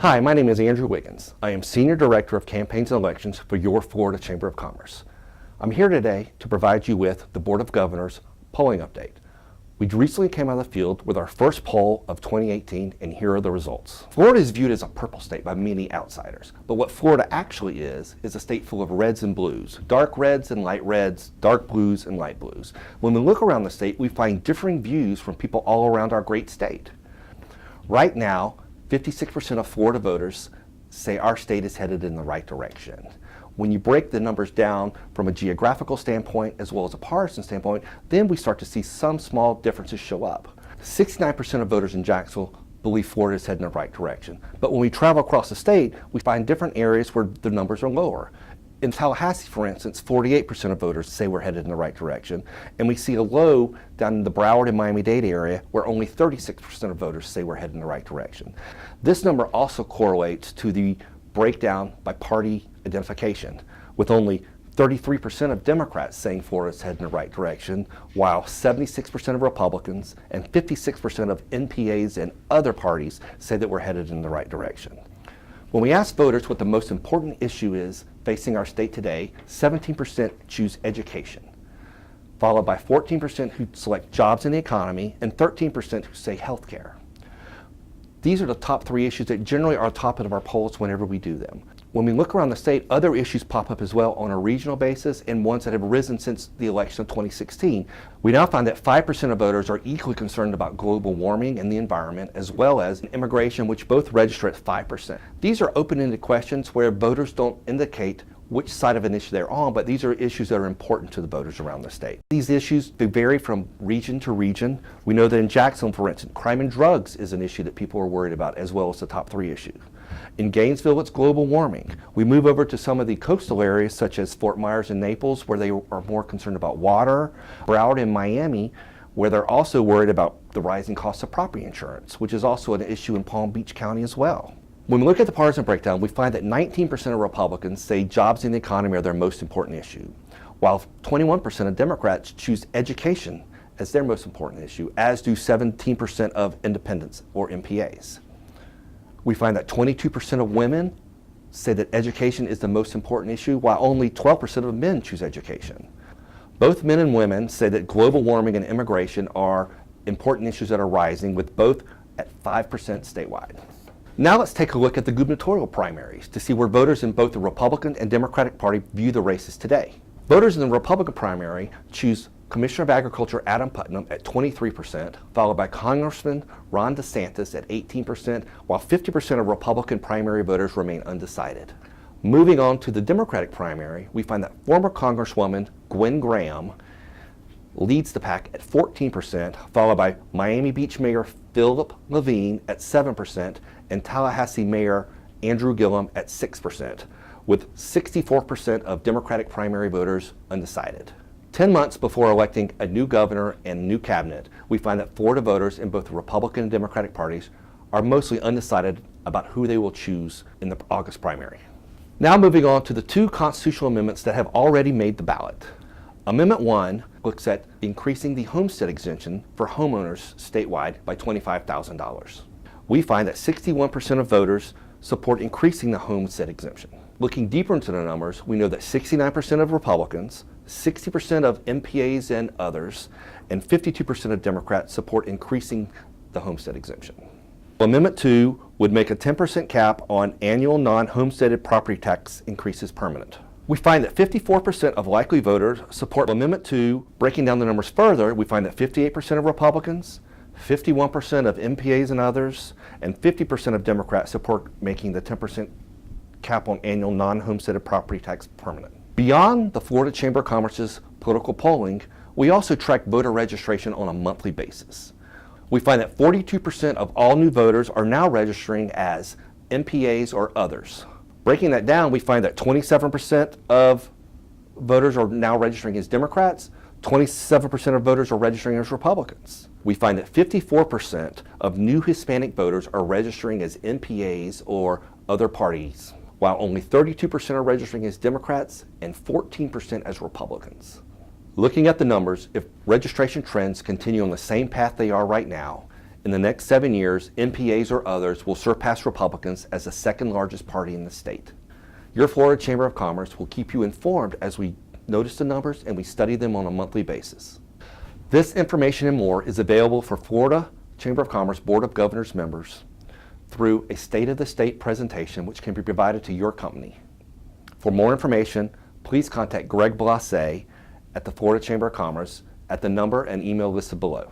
Hi, my name is Andrew Wiggins. I am Senior Director of Campaigns and Elections for your Florida Chamber of Commerce. I'm here today to provide you with the Board of Governors polling update. We recently came out of the field with our first poll of 2018, and here are the results. Florida is viewed as a purple state by many outsiders, but what Florida actually is a state full of reds and blues, dark reds and light reds, dark blues and light blues. When we look around the state, we find differing views from people all around our great state. Right now, 56% of Florida voters say our state is headed in the right direction. When you break the numbers down from a geographical standpoint as well as a partisan standpoint, then we start to see some small differences show up. 69% of voters in Jacksonville believe Florida is heading in the right direction. But when we travel across the state, we find different areas where the numbers are lower. In Tallahassee, for instance, 48% of voters say we're headed in the right direction, and we see a low down in the Broward and Miami-Dade area where only 36% of voters say we're headed in the right direction. This number also correlates to the breakdown by party identification, with only 33% of Democrats saying Florida's headed in the right direction, while 76% of Republicans and 56% of NPAs and other parties say that we're headed in the right direction. When we ask voters what the most important issue is facing our state today, 17% choose education, followed by 14% who select jobs in the economy and 13% who say healthcare. These are the top three issues that generally are top of our polls whenever we do them. When we look around the state, other issues pop up as well on a regional basis and ones that have risen since the election of 2016. We now find that 5% of voters are equally concerned about global warming and the environment, as well as immigration, which both register at 5%. These are open-ended questions where voters don't indicate which side of an issue they're on, but these are issues that are important to the voters around the state. These issues vary from region to region. We know that in Jacksonville, for instance, crime and drugs is an issue that people are worried about, as well as the top three issues. In Gainesville, it's global warming. We move over to some of the coastal areas, such as Fort Myers and Naples, where they are more concerned about water. Broward and Miami, where they're also worried about the rising cost of property insurance, which is also an issue in Palm Beach County as well. When we look at the partisan breakdown, we find that 19% of Republicans say jobs in the economy are their most important issue, while 21% of Democrats choose education as their most important issue, as do 17% of independents or MPAs. We find that 22% of women say that education is the most important issue, while only 12% of men choose education. Both men and women say that global warming and immigration are important issues that are rising, with both at 5% statewide. Now let's take a look at the gubernatorial primaries to see where voters in both the Republican and Democratic Party view the races today. Voters in the Republican primary choose Commissioner of Agriculture Adam Putnam at 23%, followed by Congressman Ron DeSantis at 18%, while 50% of Republican primary voters remain undecided. Moving on to the Democratic primary, we find that former Congresswoman Gwen Graham leads the pack at 14%, followed by Miami Beach Mayor Philip Levine at 7%, and Tallahassee Mayor Andrew Gillum at 6%, with 64% of Democratic primary voters undecided. 10 months before electing a new governor and new cabinet, we find that Florida voters in both the Republican and Democratic parties are mostly undecided about who they will choose in the August primary. Now moving on to the two constitutional amendments that have already made the ballot. Amendment 1 looks at increasing the homestead exemption for homeowners statewide by $25,000. We find that 61% of voters support increasing the homestead exemption. Looking deeper into the numbers, we know that 69% of Republicans, 60% of MPAs and others, and 52% of Democrats support increasing the homestead exemption. Amendment 2 would make a 10% cap on annual non-homesteaded property tax increases permanent. We find that 54% of likely voters support Amendment 2. Breaking down the numbers further, we find that 58% of Republicans, 51% of MPAs and others, and 50% of Democrats support making the 10% cap on annual non-homesteaded property tax permanent. Beyond the Florida Chamber of Commerce's political polling, we also track voter registration on a monthly basis. We find that 42% of all new voters are now registering as MPAs or others. Breaking that down, we find that 27% of voters are now registering as Democrats, 27% of voters are registering as Republicans. We find that 54% of new Hispanic voters are registering as MPAs or other parties, while only 32% are registering as Democrats and 14% as Republicans. Looking at the numbers, if registration trends continue on the same path they are right now, In the next 7 years, NPAs or others will surpass Republicans as the second largest party in the state. Your Florida Chamber of Commerce will keep you informed as we notice the numbers and we study them on a monthly basis. This information and more is available for Florida Chamber of Commerce Board of Governors members through a State of the State presentation which can be provided to your company. For more information, please contact Greg Blasé at the Florida Chamber of Commerce at the number and email listed below.